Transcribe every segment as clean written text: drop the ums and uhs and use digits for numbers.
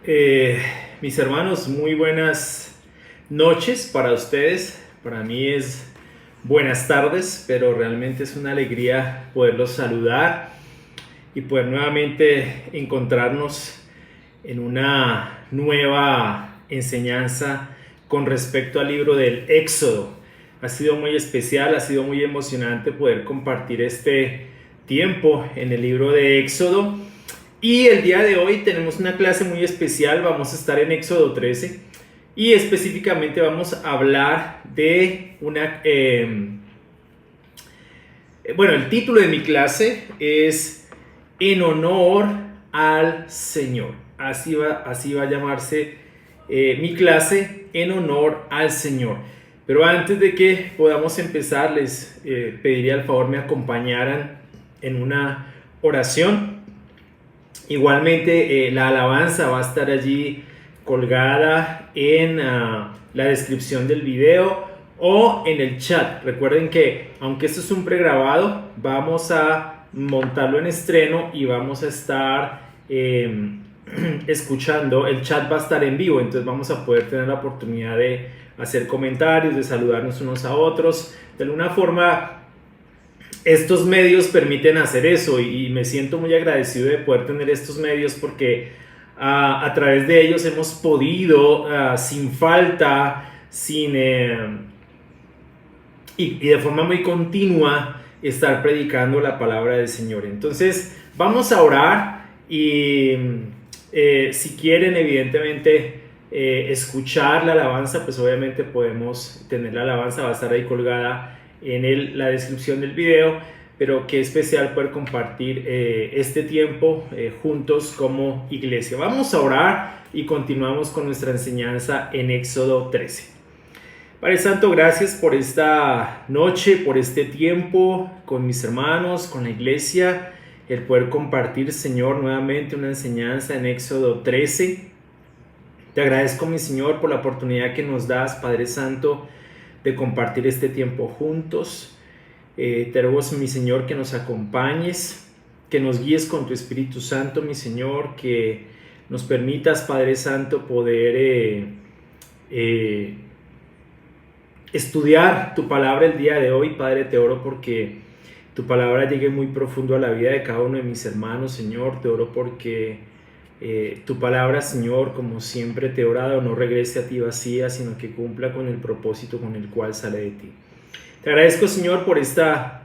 Eh, Mis hermanos, muy buenas noches para ustedes. Para mí es buenas tardes, pero realmente es una alegría poderlos saludar y poder nuevamente encontrarnos en una nueva enseñanza con respecto al libro del Éxodo. Ha sido muy especial, ha sido muy emocionante poder compartir este tiempo en el libro de Éxodo. Y el día de hoy tenemos una clase muy especial, vamos a estar en Éxodo 13 y específicamente vamos a hablar de el título de mi clase es En honor al Señor. Así va a llamarse mi clase, En honor al Señor. Pero antes de que podamos empezar, les pediría el favor me acompañaran en una oración. Igualmente la alabanza va a estar allí colgada en la descripción del video o en el chat. Recuerden que aunque esto es un pregrabado, vamos a montarlo en estreno y vamos a estar escuchando. El chat va a estar en vivo, entonces vamos a poder tener la oportunidad de hacer comentarios, de saludarnos unos a otros. De alguna forma, estos medios permiten hacer eso y me siento muy agradecido de poder tener estos medios porque a través de ellos hemos podido sin falta, y de forma muy continua estar predicando la palabra del Señor. Entonces vamos a orar y si quieren evidentemente escuchar la alabanza, pues obviamente podemos tener la alabanza, va a estar ahí colgada en la descripción del video, pero qué especial poder compartir este tiempo juntos como iglesia. Vamos a orar y continuamos con nuestra enseñanza en Éxodo 13. Padre Santo, gracias por esta noche, por este tiempo con mis hermanos, con la iglesia, el poder compartir, Señor, nuevamente una enseñanza en Éxodo 13. Te agradezco, mi Señor, por la oportunidad que nos das, Padre Santo, de compartir este tiempo juntos. Te ruego, mi Señor, que nos acompañes, que nos guíes con tu Espíritu Santo, mi Señor, que nos permitas, Padre Santo, poder estudiar tu palabra el día de hoy. Padre, te oro porque tu palabra llegue muy profundo a la vida de cada uno de mis hermanos, Señor. Te oro porque tu palabra, Señor, como siempre te he orado, no regrese a ti vacía, sino que cumpla con el propósito con el cual sale de ti. Te agradezco, Señor, por esta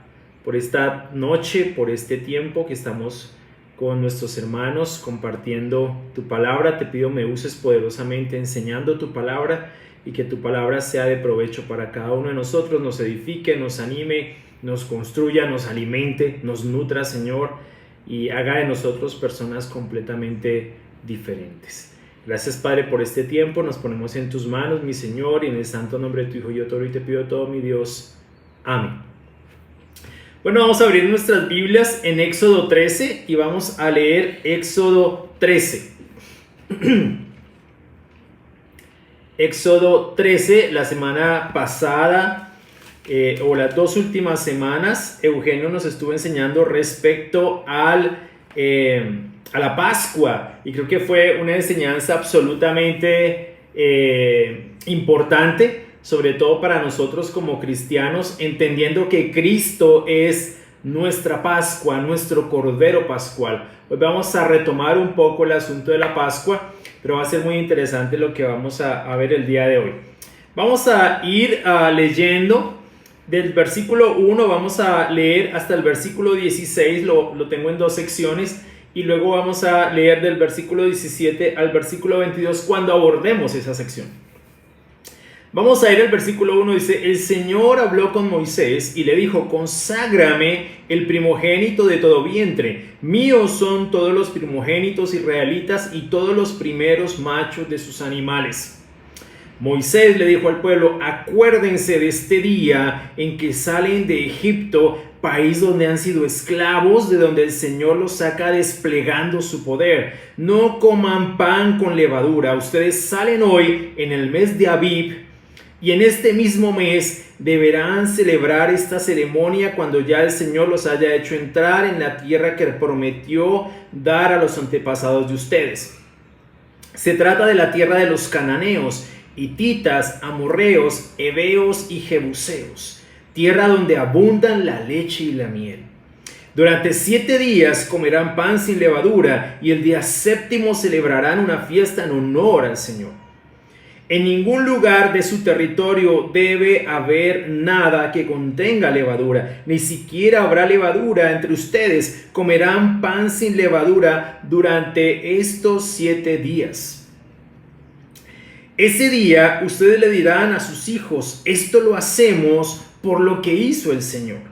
noche, por este tiempo que estamos con nuestros hermanos compartiendo tu palabra. Te pido me uses poderosamente enseñando tu palabra y que tu palabra sea de provecho para cada uno de nosotros, nos edifique, nos anime, nos construya, nos alimente, nos nutra, Señor, y haga de nosotros personas completamente diferentes. Gracias, Padre, por este tiempo. Nos ponemos en tus manos, mi Señor, y en el santo nombre de tu Hijo yo te oro y te pido todo, mi Dios. Amén. Bueno, vamos a abrir nuestras Biblias en Éxodo 13 y vamos a leer Éxodo 13. Éxodo 13, la semana pasada o las dos últimas semanas, Eugenio nos estuvo enseñando respecto a la Pascua, y creo que fue una enseñanza absolutamente importante, sobre todo para nosotros como cristianos, entendiendo que Cristo es nuestra Pascua, nuestro Cordero Pascual. Hoy vamos a retomar un poco el asunto de la Pascua, pero va a ser muy interesante lo que vamos a ver el día de hoy. Vamos a ir leyendo del versículo 1, vamos a leer hasta el versículo 16, lo tengo en dos secciones, y luego vamos a leer del versículo 17 al versículo 22 cuando abordemos esa sección. Vamos a ir al versículo 1, dice: el Señor habló con Moisés y le dijo: conságrame el primogénito de todo vientre, míos son todos los primogénitos israelitas y todos los primeros machos de sus animales. Moisés le dijo al pueblo: acuérdense de este día en que salen de Egipto, país donde han sido esclavos, de donde el Señor los saca desplegando su poder. No coman pan con levadura. Ustedes salen hoy en el mes de Abib, y en este mismo mes deberán celebrar esta ceremonia cuando ya el Señor los haya hecho entrar en la tierra que prometió dar a los antepasados de ustedes. Se trata de la tierra de los cananeos, hititas, amorreos, heveos y jebuseos, tierra donde abundan la leche y la miel. Durante 7 días comerán pan sin levadura y el día séptimo celebrarán una fiesta en honor al Señor. En ningún lugar de su territorio debe haber nada que contenga levadura, ni siquiera habrá levadura entre ustedes. Comerán pan sin levadura durante estos 7 días. Ese día ustedes le dirán a sus hijos: esto lo hacemos por lo que hizo el Señor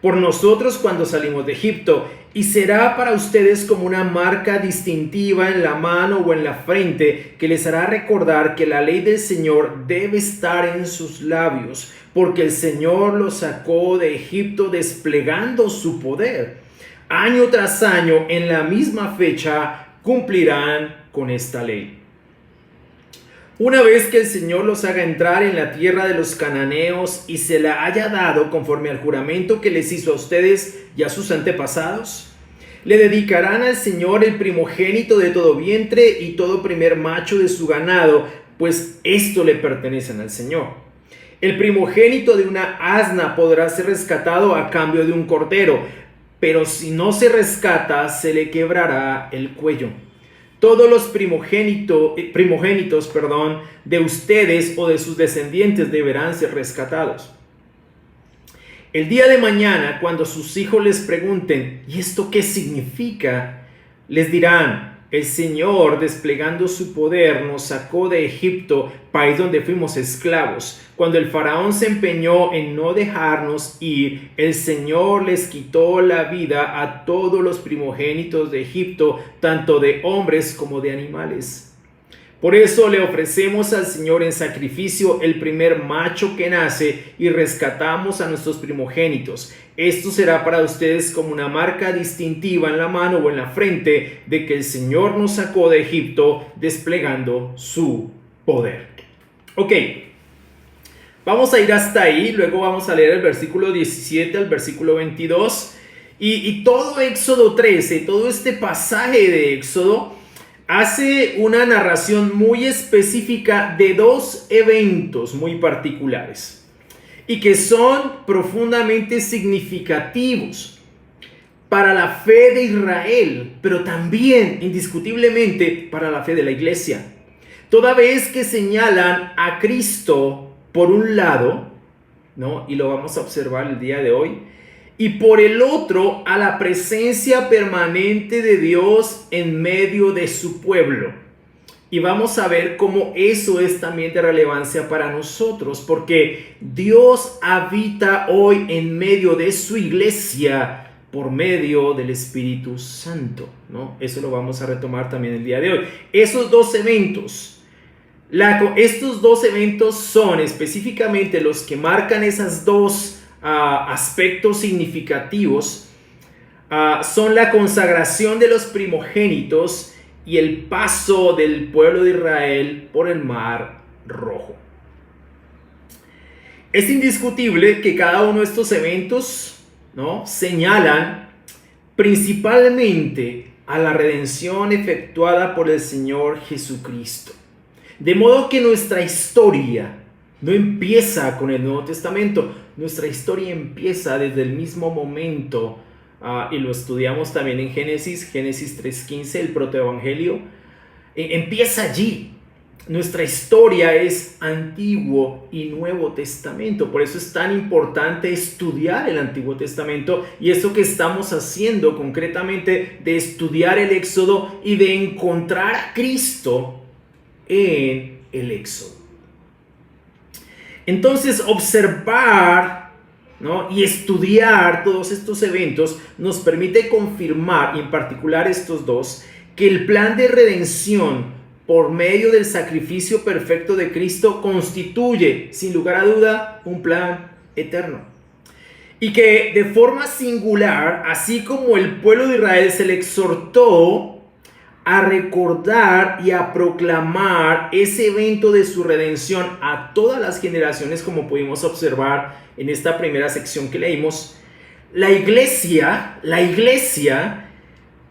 por nosotros cuando salimos de Egipto, y será para ustedes como una marca distintiva en la mano o en la frente, que les hará recordar que la ley del Señor debe estar en sus labios, porque el Señor los sacó de Egipto desplegando su poder. Año tras año, en la misma fecha, cumplirán con esta ley. Una vez que el Señor los haga entrar en la tierra de los cananeos y se la haya dado conforme al juramento que les hizo a ustedes y a sus antepasados, le dedicarán al Señor el primogénito de todo vientre y todo primer macho de su ganado, pues esto le pertenecen al Señor. El primogénito de una asna podrá ser rescatado a cambio de un cordero, pero si no se rescata, se le quebrará el cuello. Todos los primogénitos de ustedes o de sus descendientes deberán ser rescatados. El día de mañana, cuando sus hijos les pregunten: ¿y esto qué significa?, les dirán: el Señor, desplegando su poder, nos sacó de Egipto, país donde fuimos esclavos. Cuando el faraón se empeñó en no dejarnos ir, el Señor les quitó la vida a todos los primogénitos de Egipto, tanto de hombres como de animales. Por eso le ofrecemos al Señor en sacrificio el primer macho que nace y rescatamos a nuestros primogénitos. Esto será para ustedes como una marca distintiva en la mano o en la frente de que el Señor nos sacó de Egipto desplegando su poder. Ok, vamos a ir hasta ahí, luego vamos a leer el versículo 17 al versículo 22 y todo Éxodo 13, todo este pasaje de Éxodo hace una narración muy específica de 2 eventos muy particulares y que son profundamente significativos para la fe de Israel, pero también indiscutiblemente para la fe de la iglesia. Toda vez que señalan a Cristo por un lado, ¿no?, y lo vamos a observar el día de hoy, y por el otro a la presencia permanente de Dios en medio de su pueblo. Y vamos a ver cómo eso es también de relevancia para nosotros, porque Dios habita hoy en medio de su iglesia por medio del Espíritu Santo, ¿no? Eso lo vamos a retomar también el día de hoy. Esos 2 eventos, estos 2 eventos son específicamente los que marcan esas 2 aspectos significativos, son la consagración de los primogénitos y el paso del pueblo de Israel por el Mar Rojo. Es indiscutible que cada uno de estos eventos, ¿no?, señalan principalmente a la redención efectuada por el Señor Jesucristo. De modo que nuestra historia no empieza con el Nuevo Testamento, nuestra historia empieza desde el mismo momento, y lo estudiamos también en Génesis 3:15, el protoevangelio, empieza allí. Nuestra historia es Antiguo y Nuevo Testamento, por eso es tan importante estudiar el Antiguo Testamento, y eso que estamos haciendo concretamente de estudiar el Éxodo y de encontrar a Cristo en el Éxodo. Entonces, observar, ¿no?, y estudiar todos estos eventos nos permite confirmar, y en particular estos 2, que el plan de redención por medio del sacrificio perfecto de Cristo constituye, sin lugar a duda, un plan eterno. Y que de forma singular, así como el pueblo de Israel se le exhortó a recordar y a proclamar ese evento de su redención a todas las generaciones, como pudimos observar en esta primera sección que leímos, la iglesia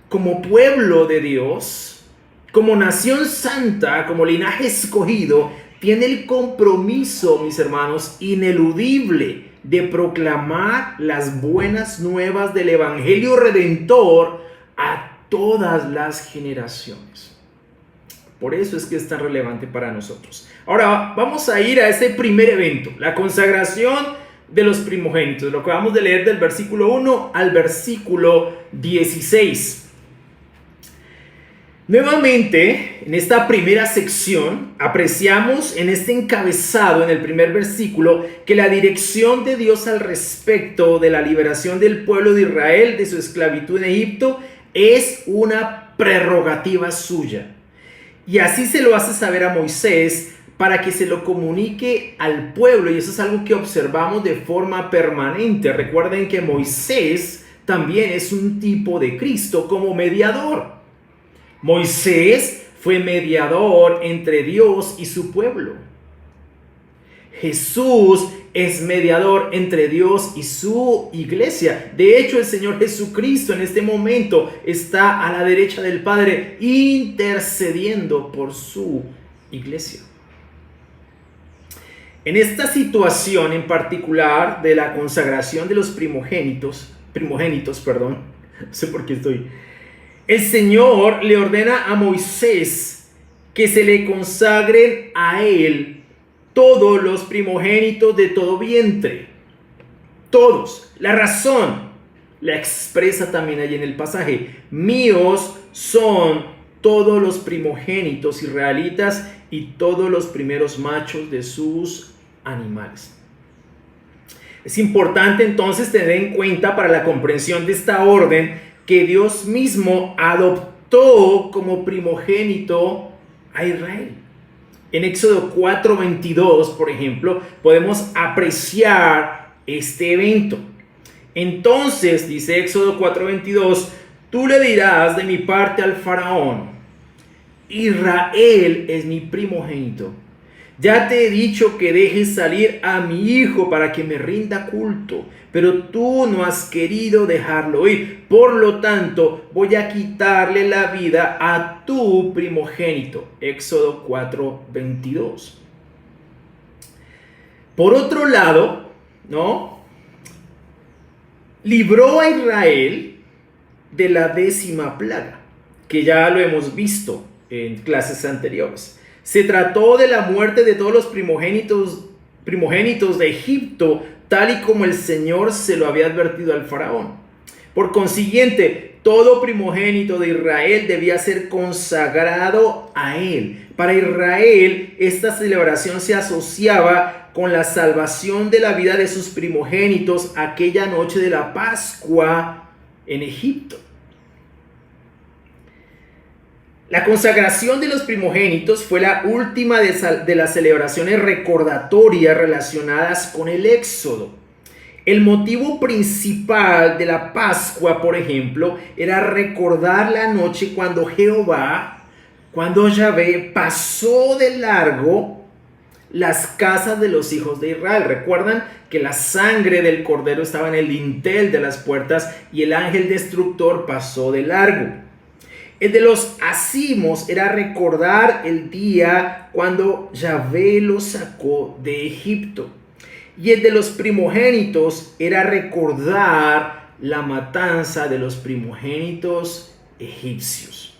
como pueblo de Dios como nación santa, como linaje escogido, tiene el compromiso, mis hermanos, ineludible de proclamar las buenas nuevas del Evangelio Redentor a todas las generaciones. Por eso es que es tan relevante para nosotros. Ahora vamos a ir a ese primer evento, la consagración de los primogénitos. Lo que vamos a leer del versículo 1 al versículo 16. Nuevamente, en esta primera sección, apreciamos en este encabezado, en el primer versículo, que la dirección de Dios al respecto de la liberación del pueblo de Israel de su esclavitud en Egipto es una prerrogativa suya. Y así se lo hace saber a Moisés para que se lo comunique al pueblo. Y eso es algo que observamos de forma permanente. Recuerden que Moisés también es un tipo de Cristo como mediador. Moisés fue mediador entre Dios y su pueblo. Jesús es mediador entre Dios y su iglesia. De hecho, el Señor Jesucristo en este momento está a la derecha del Padre intercediendo por su iglesia. En esta situación en particular de la consagración de los primogénitos, no sé por qué el Señor le ordena a Moisés que se le consagren a él todos los primogénitos de todo vientre. Todos. La razón la expresa también allí en el pasaje. Míos son todos los primogénitos israelitas y todos los primeros machos de sus animales. Es importante entonces tener en cuenta para la comprensión de esta orden que Dios mismo adoptó como primogénito a Israel. En Éxodo 4:22, por ejemplo, podemos apreciar este evento. Entonces, dice Éxodo 4:22, tú le dirás de mi parte al faraón, Israel es mi primogénito. Ya te he dicho que dejes salir a mi hijo para que me rinda culto, pero tú no has querido dejarlo ir. Por lo tanto, voy a quitarle la vida a tu primogénito. Éxodo 4:22. Por otro lado, libró a Israel de la 10ª plaga, que ya lo hemos visto en clases anteriores. Se trató de la muerte de todos los primogénitos de Egipto, tal y como el Señor se lo había advertido al faraón. Por consiguiente, todo primogénito de Israel debía ser consagrado a él. Para Israel, esta celebración se asociaba con la salvación de la vida de sus primogénitos aquella noche de la Pascua en Egipto. La consagración de los primogénitos fue la última de las celebraciones recordatorias relacionadas con el Éxodo. El motivo principal de la Pascua, por ejemplo, era recordar la noche cuando Yahvé pasó de largo las casas de los hijos de Israel. Recuerdan que la sangre del cordero estaba en el dintel de las puertas y el ángel destructor pasó de largo. El de los acimos era recordar el día cuando Yahvé los sacó de Egipto. Y el de los primogénitos era recordar la matanza de los primogénitos egipcios,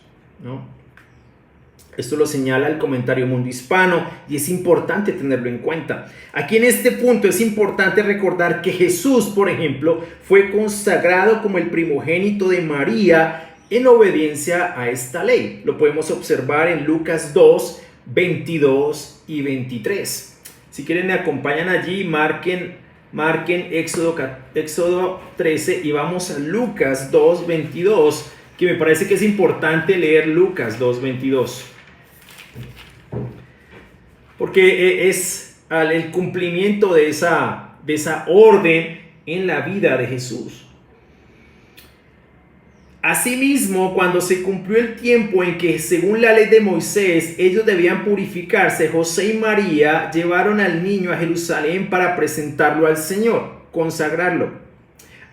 Esto lo señala el comentario Mundo Hispano y es importante tenerlo en cuenta. Aquí en este punto es importante recordar que Jesús, por ejemplo, fue consagrado como el primogénito de María en obediencia a esta ley. Lo podemos observar en Lucas 2, 22 y 23. Si quieren me acompañan allí, marquen Éxodo 13 y vamos a Lucas 2, 22, que me parece que es importante leer Lucas 2, 22. Porque es el cumplimiento de esa orden en la vida de Jesús. Asimismo, cuando se cumplió el tiempo en que, según la ley de Moisés, ellos debían purificarse, José y María llevaron al niño a Jerusalén para presentarlo al Señor, consagrarlo.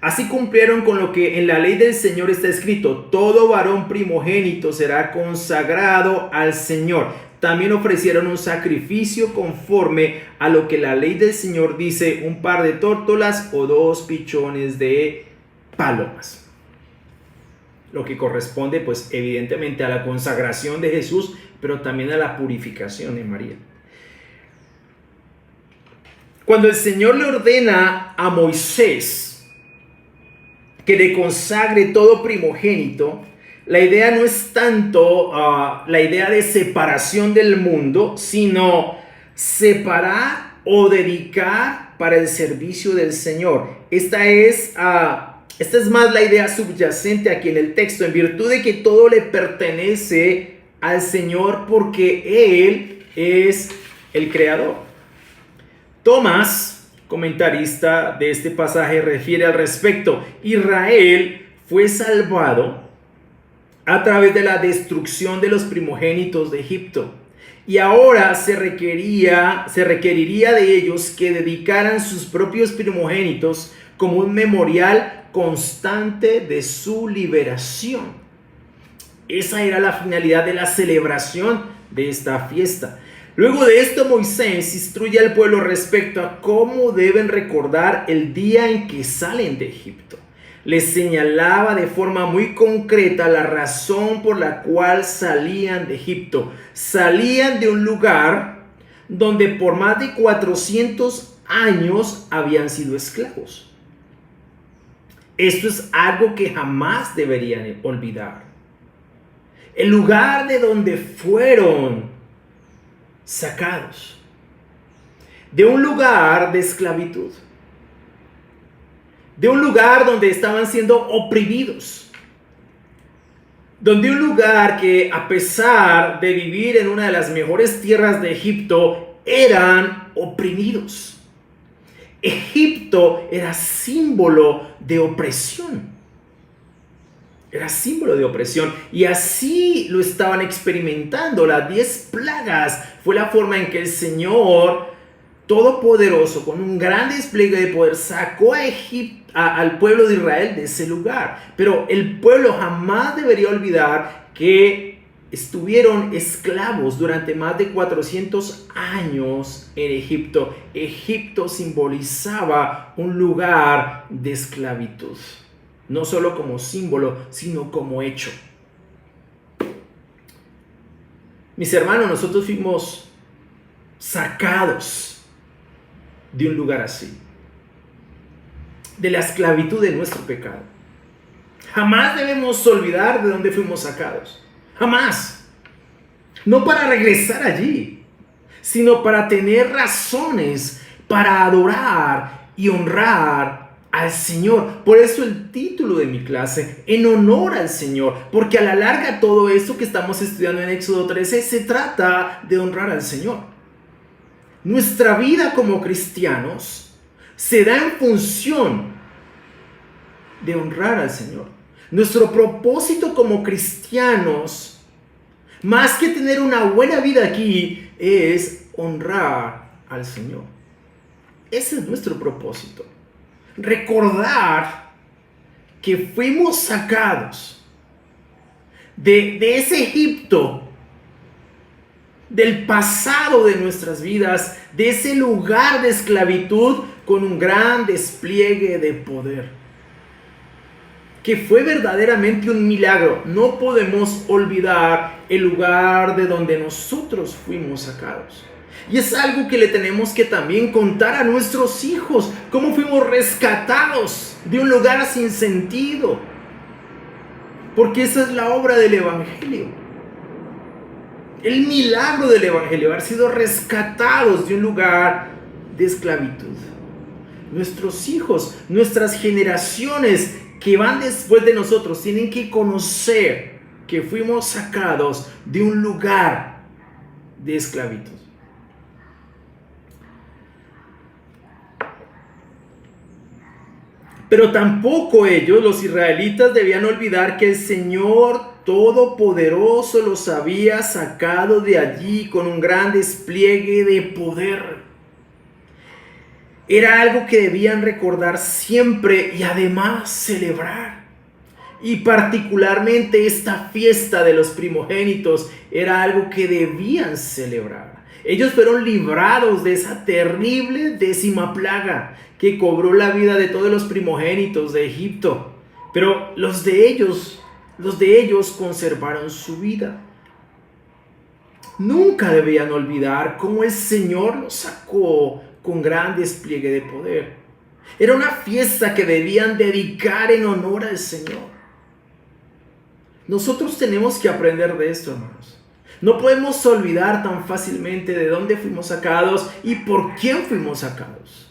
Así cumplieron con lo que en la ley del Señor está escrito: todo varón primogénito será consagrado al Señor. También ofrecieron un sacrificio conforme a lo que la ley del Señor dice: un par de tórtolas o 2 pichones de palomas. Lo que corresponde, pues, evidentemente a la consagración de Jesús, pero también a la purificación de María. Cuando el Señor le ordena a Moisés que le consagre todo primogénito, la idea no es tanto la idea de separación del mundo, sino separar o dedicar para el servicio del Señor. Esta es más la idea subyacente aquí en el texto, en virtud de que todo le pertenece al Señor porque Él es el creador. Tomás, comentarista de este pasaje, refiere al respecto: Israel fue salvado a través de la destrucción de los primogénitos de Egipto, y ahora se requeriría de ellos que dedicaran sus propios primogénitos como un memorial constante de su liberación. Esa era la finalidad de la celebración de esta fiesta. Luego de esto, Moisés instruye al pueblo respecto a cómo deben recordar el día en que salen de Egipto. Les señalaba de forma muy concreta la razón por la cual salían de Egipto. Salían de un lugar donde por más de 400 años habían sido esclavos. Esto es algo que jamás deberían olvidar. El lugar de donde fueron sacados, de un lugar de esclavitud, de un lugar donde estaban siendo oprimidos, donde un lugar que, a pesar de vivir en una de las mejores tierras de Egipto, eran oprimidos. Egipto era símbolo de opresión. Era símbolo de opresión, y así lo estaban experimentando. Las 10 plagas fue la forma en que el Señor Todopoderoso, con un gran despliegue de poder, sacó al pueblo de Israel de ese lugar. Pero el pueblo jamás debería olvidar que estuvieron esclavos durante más de 400 años en Egipto. Egipto simbolizaba un lugar de esclavitud. No solo como símbolo, sino como hecho. Mis hermanos, nosotros fuimos sacados de un lugar así, de la esclavitud de nuestro pecado. Jamás debemos olvidar de dónde fuimos sacados. Jamás. No para regresar allí, sino para tener razones para adorar y honrar al Señor. Por eso el título de mi clase: en honor al Señor, porque a la larga todo esto que estamos estudiando en Éxodo 13 se trata de honrar al Señor. Nuestra vida como cristianos se da en función de honrar al Señor. Nuestro propósito como cristianos, más que tener una buena vida aquí, es honrar al Señor. Ese es nuestro propósito. Recordar que fuimos sacados de ese Egipto, del pasado de nuestras vidas, de ese lugar de esclavitud, con un gran despliegue de poder, que fue verdaderamente un milagro. No podemos olvidar el lugar de donde nosotros fuimos sacados. Y es algo que le tenemos que también contar a nuestros hijos: cómo fuimos rescatados de un lugar sin sentido. Porque esa es la obra del Evangelio. El milagro del Evangelio, haber sido rescatados de un lugar de esclavitud. Nuestros hijos, nuestras generaciones que van después de nosotros, tienen que conocer que fuimos sacados de un lugar de esclavitud. Pero tampoco ellos, los israelitas, debían olvidar que el Señor Todopoderoso los había sacado de allí con un gran despliegue de poder. Era algo que debían recordar siempre y además celebrar. Y particularmente esta fiesta de los primogénitos era algo que debían celebrar. Ellos fueron librados de esa terrible 10ª plaga que cobró la vida de todos los primogénitos de Egipto. Pero los de ellos conservaron su vida. Nunca debían olvidar cómo el Señor los sacó con gran despliegue de poder. Era una fiesta que debían dedicar en honor al Señor. Nosotros tenemos que aprender de esto, hermanos. No podemos olvidar tan fácilmente de dónde fuimos sacados y por quién fuimos sacados.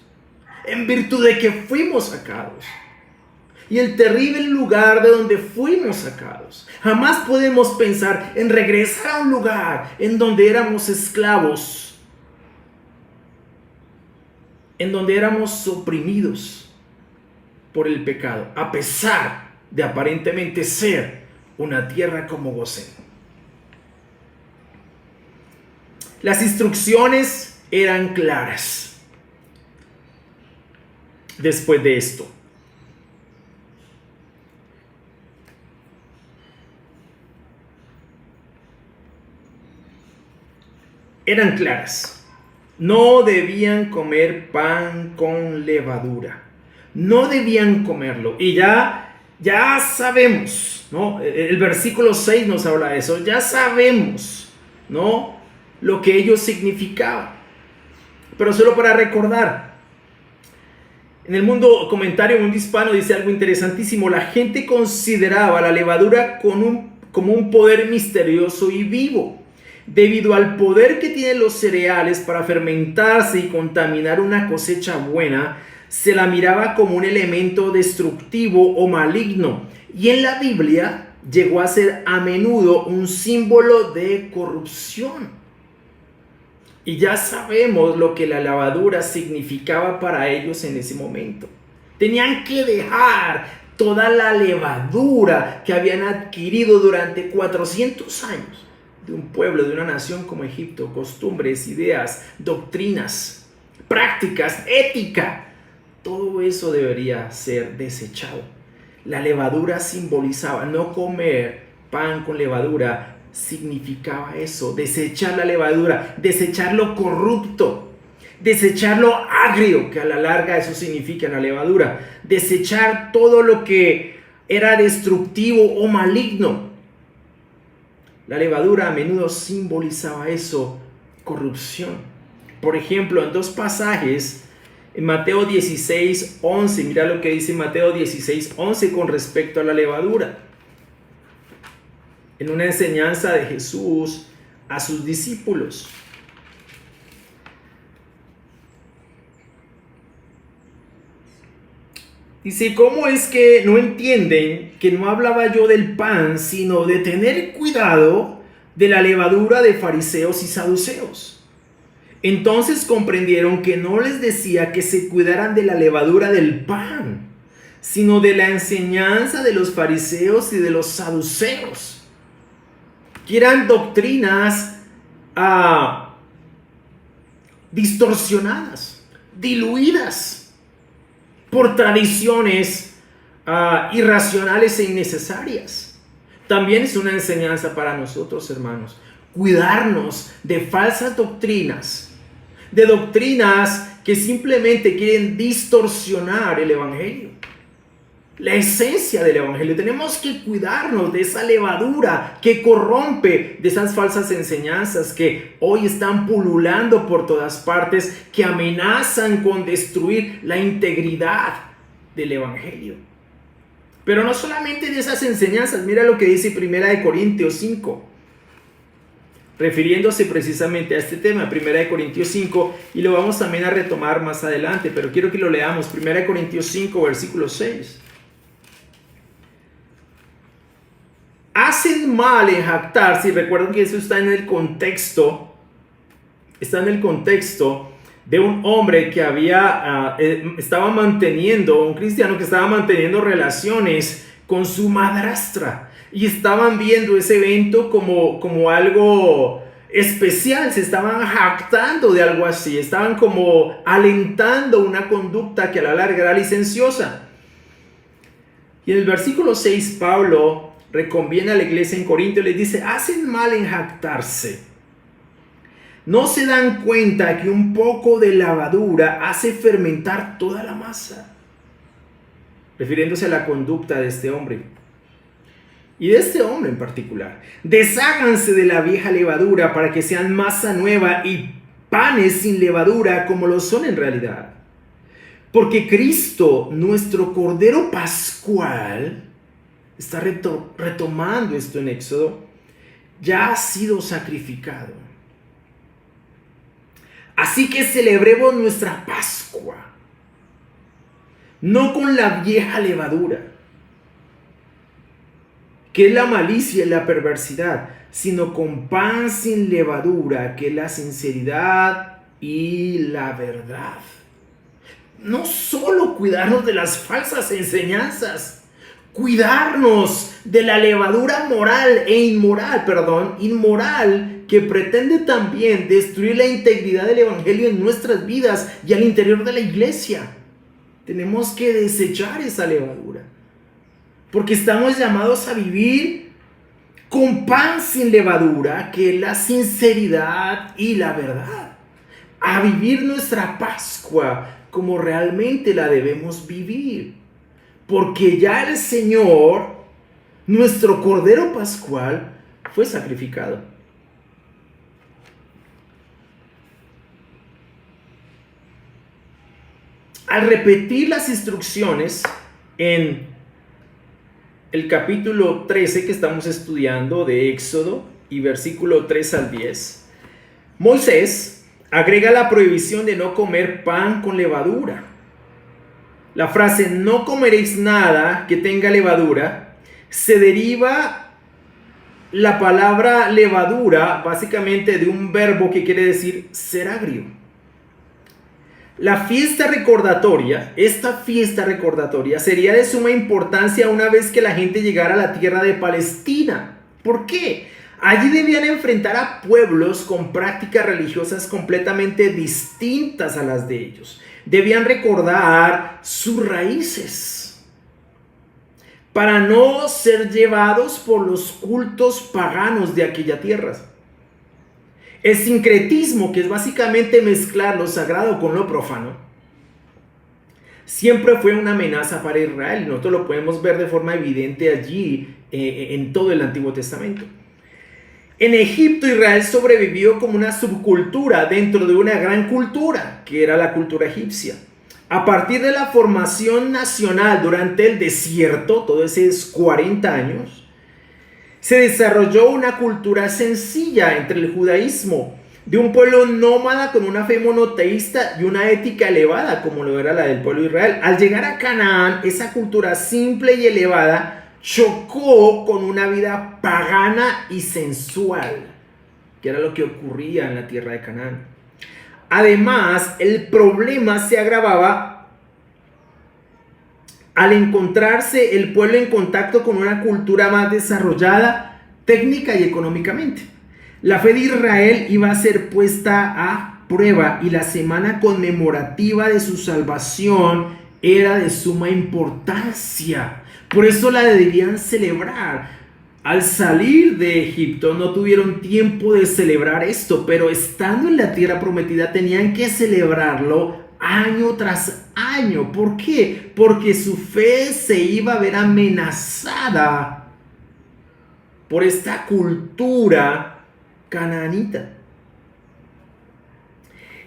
En virtud de que fuimos sacados. Y el terrible lugar de donde fuimos sacados. Jamás podemos pensar en regresar a un lugar en donde éramos esclavos. En donde éramos oprimidos por el pecado. A pesar de aparentemente ser una tierra como Gosén. Las instrucciones eran claras. Después de esto, eran claras. No debían comer pan con levadura. No debían comerlo. Y ya sabemos, ¿no? El versículo 6 nos habla de eso. Ya sabemos, ¿no?, lo que ello significaba. Pero solo para recordar. En el mundo hispano dice algo interesantísimo. La gente consideraba la levadura como un poder misterioso y vivo. Debido al poder que tienen los cereales para fermentarse y contaminar una cosecha buena, se la miraba como un elemento destructivo o maligno. Y en la Biblia llegó a ser a menudo un símbolo de corrupción. Y ya sabemos lo que la levadura significaba para ellos en ese momento. Tenían que dejar toda la levadura que habían adquirido durante 400 años de un pueblo, de una nación como Egipto, costumbres, ideas, doctrinas, prácticas, ética. Todo eso debería ser desechado. La levadura simbolizaba, no comer pan con levadura significaba eso, desechar la levadura, desechar lo corrupto, desechar lo agrio, que a la larga eso significa la levadura, desechar todo lo que era destructivo o maligno. La levadura a menudo simbolizaba eso, corrupción. Por ejemplo, en 2 pasajes, en Mateo 16:11, mira lo que dice Mateo 16:11 con respecto a la levadura. En una enseñanza de Jesús a sus discípulos. Dice, ¿cómo es que no entienden que no hablaba yo del pan, sino de tener cuidado de la levadura de fariseos y saduceos? Entonces comprendieron que no les decía que se cuidaran de la levadura del pan, sino de la enseñanza de los fariseos y de los saduceos, que eran doctrinas distorsionadas, diluidas por tradiciones irracionales e innecesarias. También es una enseñanza para nosotros, hermanos, cuidarnos de falsas doctrinas, de doctrinas que simplemente quieren distorsionar el evangelio, la esencia del evangelio. Tenemos que cuidarnos de esa levadura que corrompe, de esas falsas enseñanzas que hoy están pululando por todas partes, que amenazan con destruir la integridad del evangelio. Pero no solamente de esas enseñanzas. Mira lo que dice 1 Corintios 5, refiriéndose precisamente a este tema, 1 Corintios 5, y lo vamos también a retomar más adelante, pero quiero que lo leamos. 1 Corintios 5, versículo 6. Hacen mal en jactarse, y recuerden que eso está en el contexto de un hombre que estaba manteniendo, un cristiano que estaba manteniendo relaciones con su madrastra, y estaban viendo ese evento como algo especial, se estaban jactando de algo así, estaban como alentando una conducta que a la larga era licenciosa. Y en el versículo 6 Pablo reconviene a la iglesia en Corinto y les dice: hacen mal en jactarse. No se dan cuenta que un poco de levadura hace fermentar toda la masa. Refiriéndose a la conducta de este hombre. Y de este hombre en particular. Desháganse de la vieja levadura para que sean masa nueva y panes sin levadura como lo son en realidad. Porque Cristo, nuestro Cordero Pascual, está retomando esto en Éxodo, ya ha sido sacrificado. Así que celebremos nuestra Pascua, no con la vieja levadura, que es la malicia y la perversidad, sino con pan sin levadura, que es la sinceridad y la verdad. No solo cuidarnos de las falsas enseñanzas, cuidarnos de la levadura inmoral, que pretende también destruir la integridad del evangelio en nuestras vidas y al interior de la iglesia. Tenemos que desechar esa levadura, porque estamos llamados a vivir con pan sin levadura, que es la sinceridad y la verdad, a vivir nuestra Pascua como realmente la debemos vivir, porque ya el Señor, nuestro Cordero Pascual, fue sacrificado. Al repetir las instrucciones en el capítulo 13 que estamos estudiando de Éxodo y versículo 3 al 10, Moisés agrega la prohibición de no comer pan con levadura. La frase "no comeréis nada que tenga levadura" se deriva la palabra levadura básicamente de un verbo que quiere decir ser agrio. Esta fiesta recordatoria sería de suma importancia una vez que la gente llegara a la tierra de Palestina. ¿Por qué? Allí debían enfrentar a pueblos con prácticas religiosas completamente distintas a las de ellos. Debían recordar sus raíces para no ser llevados por los cultos paganos de aquella tierra. El sincretismo, que es básicamente mezclar lo sagrado con lo profano, siempre fue una amenaza para Israel. Nosotros lo podemos ver de forma evidente allí en todo el Antiguo Testamento. En Egipto, Israel sobrevivió como una subcultura dentro de una gran cultura, que era la cultura egipcia. A partir de la formación nacional durante el desierto, todos esos 40 años, se desarrolló una cultura sencilla entre el judaísmo, de un pueblo nómada con una fe monoteísta y una ética elevada, como lo era la del pueblo de Israel. Al llegar a Canaán, esa cultura simple y elevada chocó con una vida pagana y sensual, que era lo que ocurría en la tierra de Canaán. Además, el problema se agravaba al encontrarse el pueblo en contacto con una cultura más desarrollada técnica y económicamente. La fe de Israel iba a ser puesta a prueba y la semana conmemorativa de su salvación era de suma importancia. Por eso la debían celebrar. Al salir de Egipto no tuvieron tiempo de celebrar esto, pero estando en la tierra prometida tenían que celebrarlo año tras año. ¿Por qué? Porque su fe se iba a ver amenazada por esta cultura canaanita.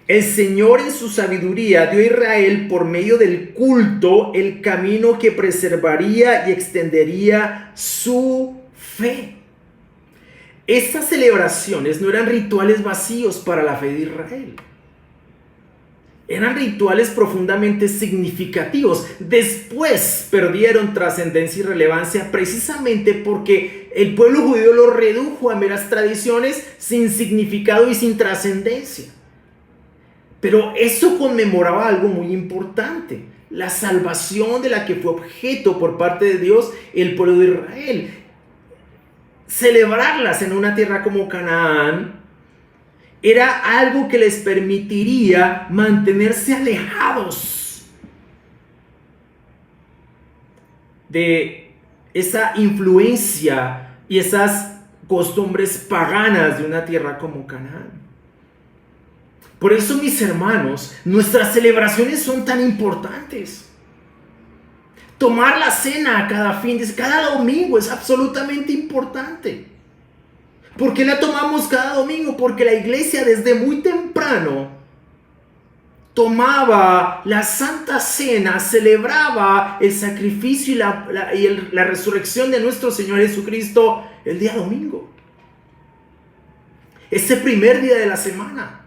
El Señor en su sabiduría dio a Israel por medio del culto el camino que preservaría y extendería su fe. Estas celebraciones no eran rituales vacíos para la fe de Israel. Eran rituales profundamente significativos. Después perdieron trascendencia y relevancia precisamente porque el pueblo judío lo redujo a meras tradiciones sin significado y sin trascendencia. Pero eso conmemoraba algo muy importante: la salvación de la que fue objeto por parte de Dios el pueblo de Israel. Celebrarlas en una tierra como Canaán era algo que les permitiría mantenerse alejados de esa influencia y esas costumbres paganas de una tierra como Canaán. Por eso, mis hermanos, nuestras celebraciones son tan importantes. Tomar la cena cada domingo es absolutamente importante. ¿Por qué la tomamos cada domingo? Porque la iglesia desde muy temprano tomaba la Santa Cena, celebraba el sacrificio y la resurrección de nuestro Señor Jesucristo el día domingo. Ese primer día de la semana.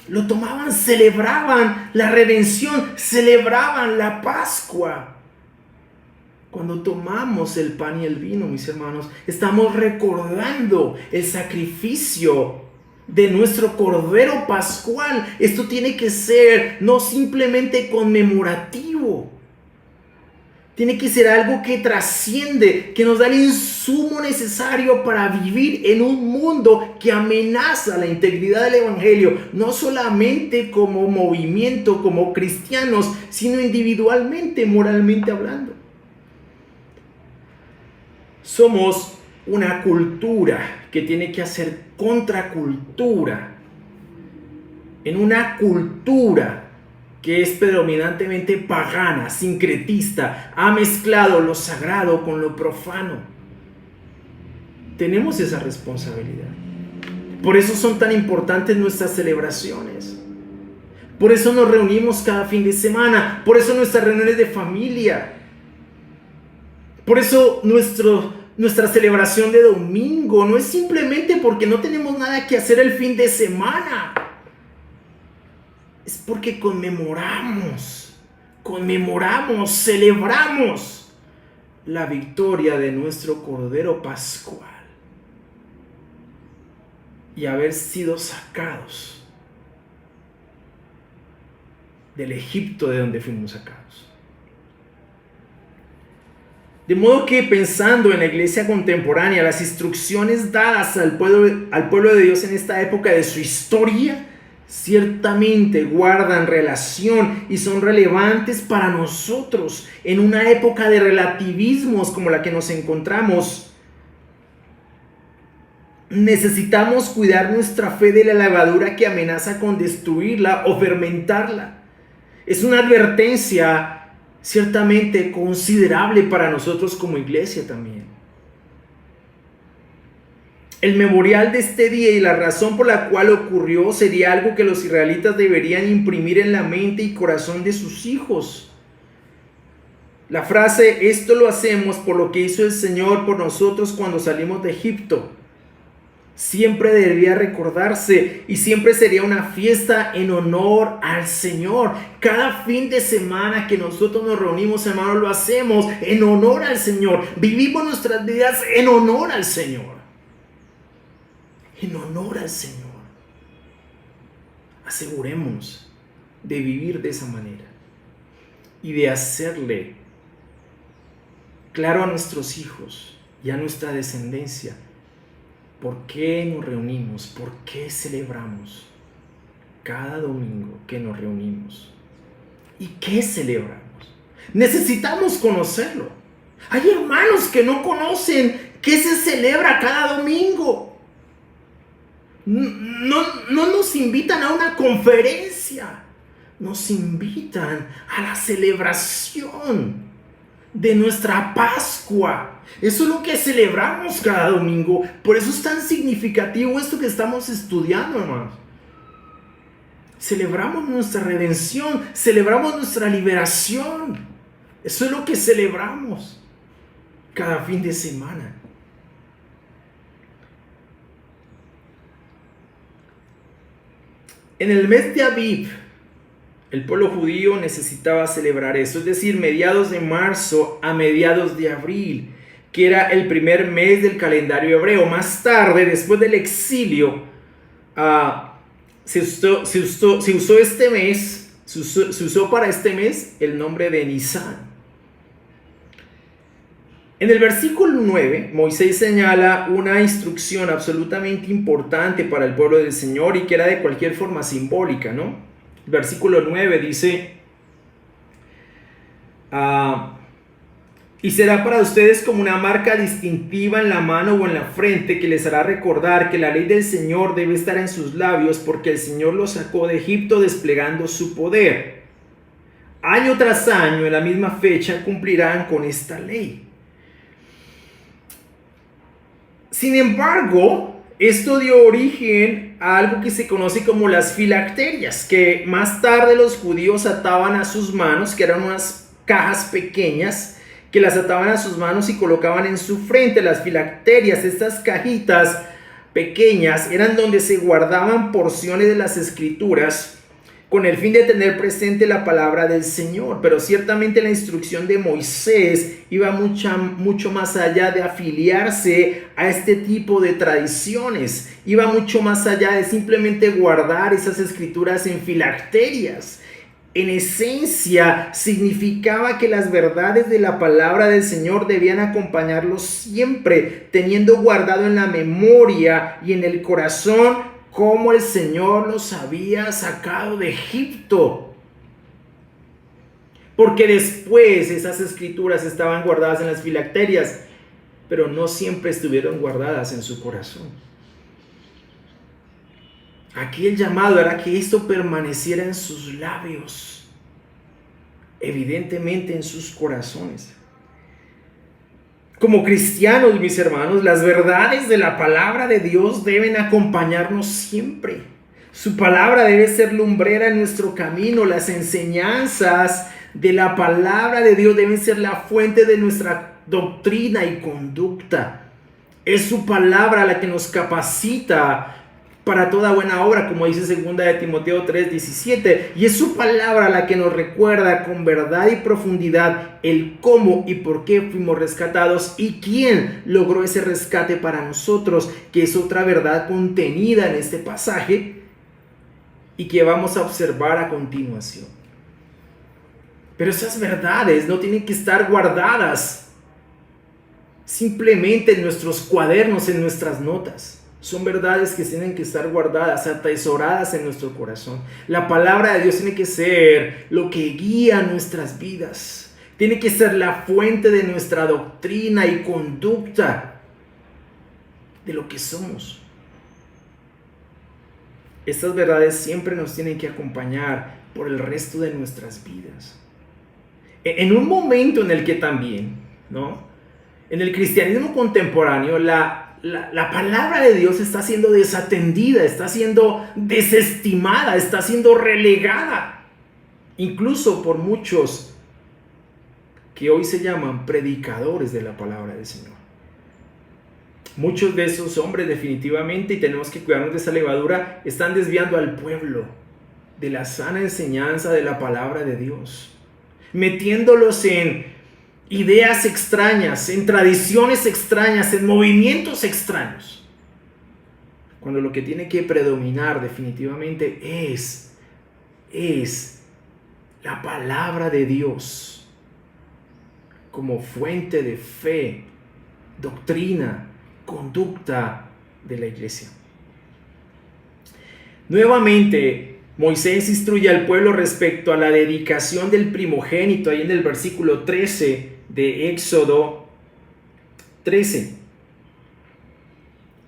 Lo tomaban, celebraban la redención, celebraban la Pascua. Cuando tomamos el pan y el vino, mis hermanos, estamos recordando el sacrificio de nuestro Cordero Pascual. Esto tiene que ser no simplemente conmemorativo. Tiene que ser algo que trasciende, que nos da el insumo necesario para vivir en un mundo que amenaza la integridad del Evangelio, no solamente como movimiento, como cristianos, sino individualmente, moralmente hablando. Somos una cultura que tiene que hacer contracultura. En una cultura que es predominantemente pagana, sincretista, ha mezclado lo sagrado con lo profano. Tenemos esa responsabilidad. Por eso son tan importantes nuestras celebraciones. Por eso nos reunimos cada fin de semana. Por eso nuestras reuniones de familia. Por eso nuestra celebración de domingo no es simplemente porque no tenemos nada que hacer el fin de semana. Es porque conmemoramos, celebramos la victoria de nuestro Cordero Pascual y haber sido sacados del Egipto de donde fuimos sacados. De modo que, pensando en la iglesia contemporánea, las instrucciones dadas al pueblo de Dios en esta época de su historia ciertamente guardan relación y son relevantes para nosotros en una época de relativismos como la que nos encontramos. Necesitamos cuidar nuestra fe de la levadura que amenaza con destruirla o fermentarla. Es una advertencia ciertamente considerable para nosotros como iglesia también. El memorial de este día y la razón por la cual ocurrió sería algo que los israelitas deberían imprimir en la mente y corazón de sus hijos. La frase, esto lo hacemos por lo que hizo el Señor por nosotros cuando salimos de Egipto, siempre debería recordarse y siempre sería una fiesta en honor al Señor. Cada fin de semana que nosotros nos reunimos, hermanos, lo hacemos en honor al Señor. Vivimos nuestras vidas en honor al Señor. En honor al Señor. Asegurémonos de vivir de esa manera y de hacerle claro a nuestros hijos y a nuestra descendencia por qué nos reunimos, por qué celebramos cada domingo que nos reunimos y qué celebramos. Necesitamos conocerlo. Hay hermanos que no conocen qué se celebra cada domingo. No nos invitan a una conferencia, nos invitan a la celebración de nuestra Pascua. Eso es lo que celebramos cada domingo. Por eso es tan significativo esto que estamos estudiando, hermanos. Celebramos nuestra redención, celebramos nuestra liberación. Eso es lo que celebramos cada fin de semana. En el mes de Aviv, el pueblo judío necesitaba celebrar eso, es decir, mediados de marzo a mediados de abril, que era el primer mes del calendario hebreo. Más tarde, después del exilio, se usó para este mes el nombre de Nisan. En el versículo 9, Moisés señala una instrucción absolutamente importante para el pueblo del Señor y que era de cualquier forma simbólica, ¿no? El versículo 9 dice, y será para ustedes como una marca distintiva en la mano o en la frente que les hará recordar que la ley del Señor debe estar en sus labios porque el Señor los sacó de Egipto desplegando su poder. Año tras año, en la misma fecha, cumplirán con esta ley. Sin embargo, esto dio origen a algo que se conoce como las filacterias, que más tarde los judíos ataban a sus manos, que eran unas cajas pequeñas, que las ataban a sus manos y colocaban en su frente. Las filacterias, estas cajitas pequeñas, eran donde se guardaban porciones de las escrituras con el fin de tener presente la palabra del Señor. Pero ciertamente la instrucción de Moisés iba mucho más allá de afiliarse a este tipo de tradiciones. Iba mucho más allá de simplemente guardar esas escrituras en filacterias. En esencia, significaba que las verdades de la palabra del Señor debían acompañarlos siempre, teniendo guardado en la memoria y en el corazón cómo el Señor los había sacado de Egipto. Porque después esas escrituras estaban guardadas en las filacterias, pero no siempre estuvieron guardadas en su corazón. Aquí el llamado era que esto permaneciera en sus labios, evidentemente en sus corazones. Como cristianos, mis hermanos, las verdades de la palabra de Dios deben acompañarnos siempre. Su palabra debe ser lumbrera en nuestro camino. Las enseñanzas de la palabra de Dios deben ser la fuente de nuestra doctrina y conducta. Es su palabra la que nos capacita para toda buena obra, como dice 2 de Timoteo 3:17, y es su palabra la que nos recuerda con verdad y profundidad el cómo y por qué fuimos rescatados y quién logró ese rescate para nosotros, que es otra verdad contenida en este pasaje y que vamos a observar a continuación. Pero esas verdades no tienen que estar guardadas simplemente en nuestros cuadernos, en nuestras notas. Son verdades que tienen que estar guardadas, atesoradas en nuestro corazón. La palabra de Dios tiene que ser lo que guía nuestras vidas. Tiene que ser la fuente de nuestra doctrina y conducta de lo que somos. Estas verdades siempre nos tienen que acompañar por el resto de nuestras vidas. En un momento en el que también, ¿no?, en el cristianismo contemporáneo, la palabra de Dios está siendo desatendida, está siendo desestimada, está siendo relegada, incluso por muchos que hoy se llaman predicadores de la palabra del Señor. Muchos de esos hombres definitivamente, y tenemos que cuidarnos de esa levadura, están desviando al pueblo de la sana enseñanza de la palabra de Dios, metiéndolos en ideas extrañas, en tradiciones extrañas, en movimientos extraños, cuando lo que tiene que predominar definitivamente es la palabra de Dios como fuente de fe, doctrina, conducta de la iglesia. Nuevamente, Moisés instruye al pueblo respecto a la dedicación del primogénito, ahí en el versículo 13 de Éxodo 13,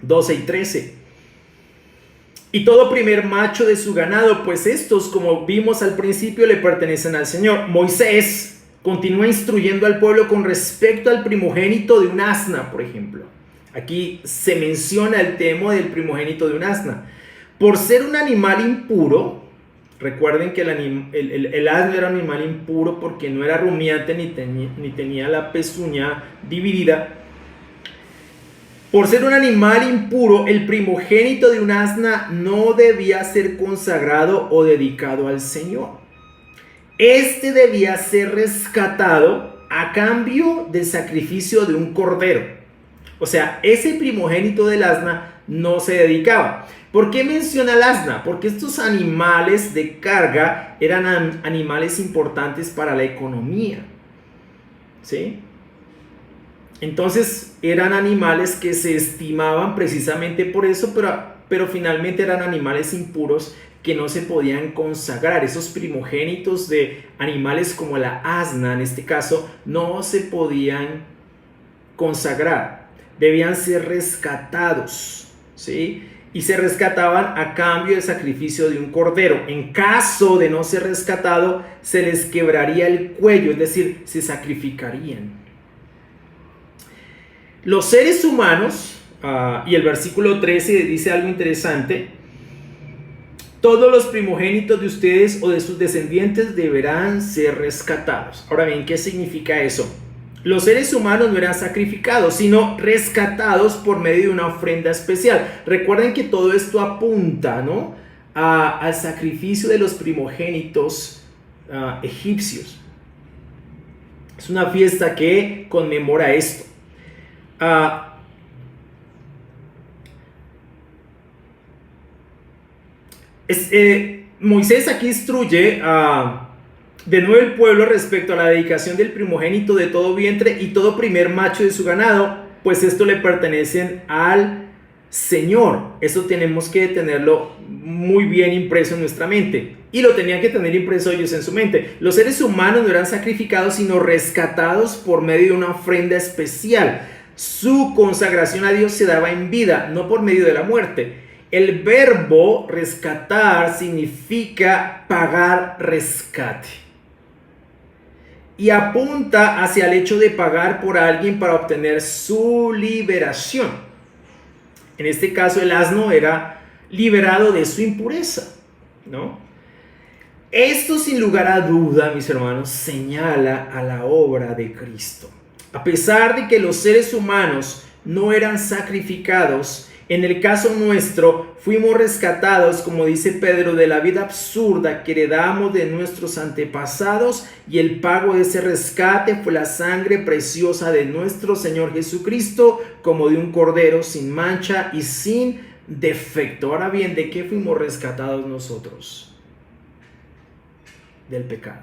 12 y 13. Y todo primer macho de su ganado, pues estos, como vimos al principio, le pertenecen al Señor. Moisés continúa instruyendo al pueblo con respecto al primogénito de un asna, por ejemplo. Aquí se menciona el tema del primogénito de un asna. Por ser un animal impuro, recuerden que el asno era un animal impuro porque no era rumiante ni tenía la pezuña dividida. Por ser un animal impuro, el primogénito de un asna no debía ser consagrado o dedicado al Señor. Este debía ser rescatado a cambio del sacrificio de un cordero. O sea, ese primogénito del asna no se dedicaba. ¿Por qué menciona el asna? Porque estos animales de carga eran animales importantes para la economía, ¿sí? Entonces eran animales que se estimaban precisamente por eso, pero finalmente eran animales impuros que no se podían consagrar. Esos primogénitos de animales como la asna, en este caso, no se podían consagrar. Debían ser rescatados, ¿sí? Y se rescataban a cambio del sacrificio de un cordero. En caso de no ser rescatado, se les quebraría el cuello, es decir, se sacrificarían. Los seres humanos, y el versículo 13 dice algo interesante: todos los primogénitos de ustedes o de sus descendientes deberán ser rescatados. Ahora bien, ¿qué significa eso? Los seres humanos no eran sacrificados, sino rescatados por medio de una ofrenda especial. Recuerden que todo esto apunta, ¿no?, al sacrificio de los primogénitos egipcios. Es una fiesta que conmemora esto. Moisés aquí instruye de nuevo el pueblo respecto a la dedicación del primogénito de todo vientre y todo primer macho de su ganado, pues esto le pertenecen al Señor. Eso tenemos que tenerlo muy bien impreso en nuestra mente, y lo tenían que tener impreso ellos en su mente. Los seres humanos no eran sacrificados, sino rescatados por medio de una ofrenda especial. Su consagración a Dios se daba en vida, no por medio de la muerte. El verbo rescatar significa pagar rescate y apunta hacia el hecho de pagar por alguien para obtener su liberación. En este caso, el asno era liberado de su impureza, ¿no? Esto, sin lugar a duda, mis hermanos, señala a la obra de Cristo. A pesar de que los seres humanos no eran sacrificados, en el caso nuestro fuimos rescatados, como dice Pedro, de la vida absurda que heredamos de nuestros antepasados, y el pago de ese rescate fue la sangre preciosa de nuestro Señor Jesucristo, como de un cordero sin mancha y sin defecto. Ahora bien, ¿de qué fuimos rescatados nosotros? Del pecado.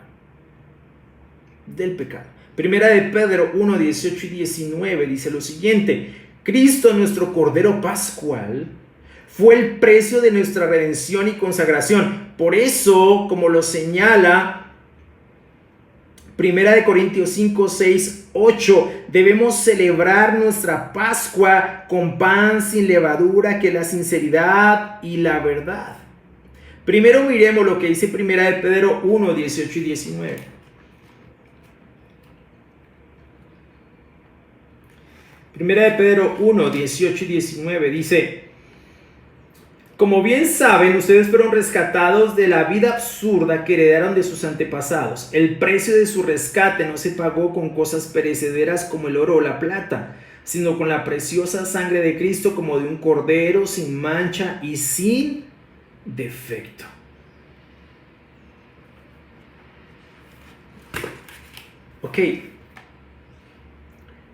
Del pecado. Primera de Pedro 1, 18 y 19 dice lo siguiente: Cristo, nuestro Cordero Pascual, fue el precio de nuestra redención y consagración. Por eso, como lo señala Primera de Corintios 5, 6, 8, debemos celebrar nuestra Pascua con pan sin levadura, que es la sinceridad y la verdad. Primero miremos lo que dice Primera de Pedro 1, 18 y 19. Primera de Pedro 1, 18 y 19 dice: como bien saben, ustedes fueron rescatados de la vida absurda que heredaron de sus antepasados. El precio de su rescate no se pagó con cosas perecederas como el oro o la plata, sino con la preciosa sangre de Cristo, como de un cordero sin mancha y sin defecto. Ok.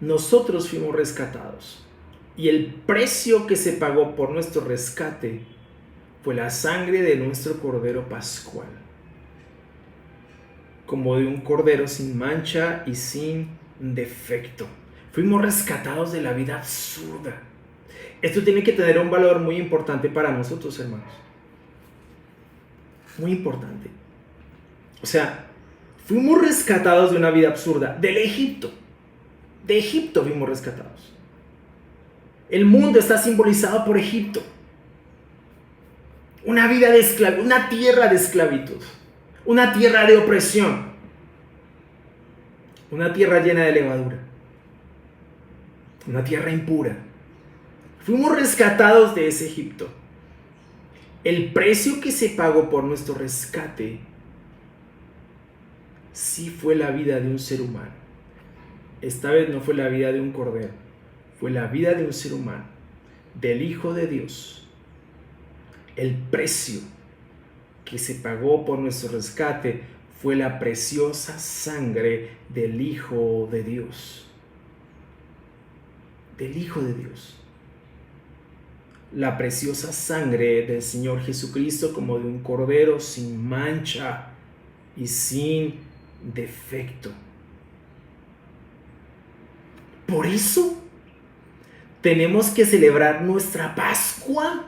Nosotros fuimos rescatados, y el precio que se pagó por nuestro rescate fue la sangre de nuestro Cordero Pascual, como de un cordero sin mancha y sin defecto. Fuimos rescatados de la vida absurda. Esto tiene que tener un valor muy importante para nosotros, hermanos. Muy importante. O sea, fuimos rescatados de una vida absurda, del Egipto. De Egipto fuimos rescatados. El mundo está simbolizado por Egipto. Una vida de esclavitud, una tierra de esclavitud, una tierra de opresión, una tierra llena de levadura, una tierra impura. Fuimos rescatados de ese Egipto. El precio que se pagó por nuestro rescate sí fue la vida de un ser humano. Esta vez no fue la vida de un cordero, fue la vida de un ser humano, del Hijo de Dios. El precio que se pagó por nuestro rescate fue la preciosa sangre del Hijo de Dios. Del Hijo de Dios. La preciosa sangre del Señor Jesucristo, como de un cordero sin mancha y sin defecto. Por eso tenemos que celebrar nuestra Pascua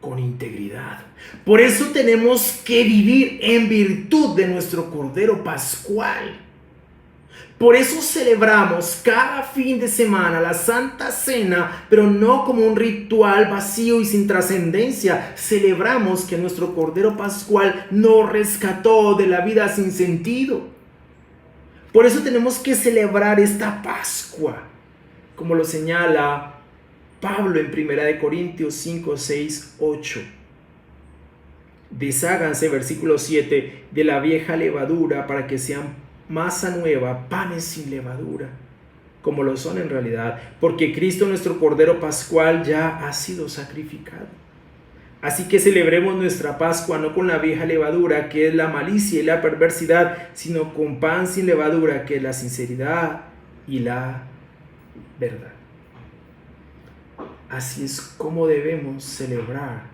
con integridad. Por eso tenemos que vivir en virtud de nuestro Cordero Pascual. Por eso celebramos cada fin de semana la Santa Cena, pero no como un ritual vacío y sin trascendencia. Celebramos que nuestro Cordero Pascual nos rescató de la vida sin sentido. Por eso tenemos que celebrar esta Pascua, como lo señala Pablo en 1 Corintios 5, 6, 8. Desháganse, versículo 7, de la vieja levadura para que sean masa nueva, panes sin levadura, como lo son en realidad, porque Cristo nuestro Cordero Pascual ya ha sido sacrificado. Así que celebremos nuestra Pascua no con la vieja levadura, que es la malicia y la perversidad, sino con pan sin levadura, que es la sinceridad y la verdad. Así es como debemos celebrar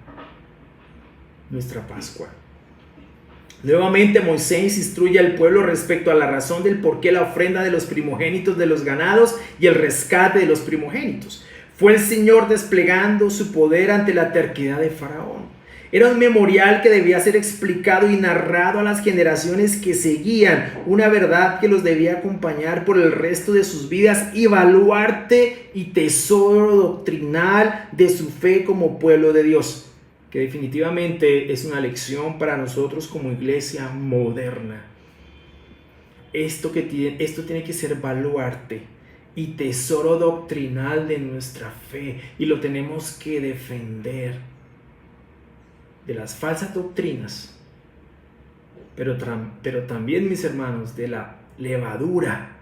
nuestra Pascua. Nuevamente Moisés instruye al pueblo respecto a la razón del por qué la ofrenda de los primogénitos de los ganados y el rescate de los primogénitos. Fue el Señor desplegando su poder ante la terquedad de Faraón. Era un memorial que debía ser explicado y narrado a las generaciones que seguían, una verdad que los debía acompañar por el resto de sus vidas y baluarte y tesoro doctrinal de su fe como pueblo de Dios, que definitivamente es una lección para nosotros como iglesia moderna. Esto tiene que ser baluarte y tesoro doctrinal de nuestra fe, y lo tenemos que defender de las falsas doctrinas, pero también, mis hermanos, de la levadura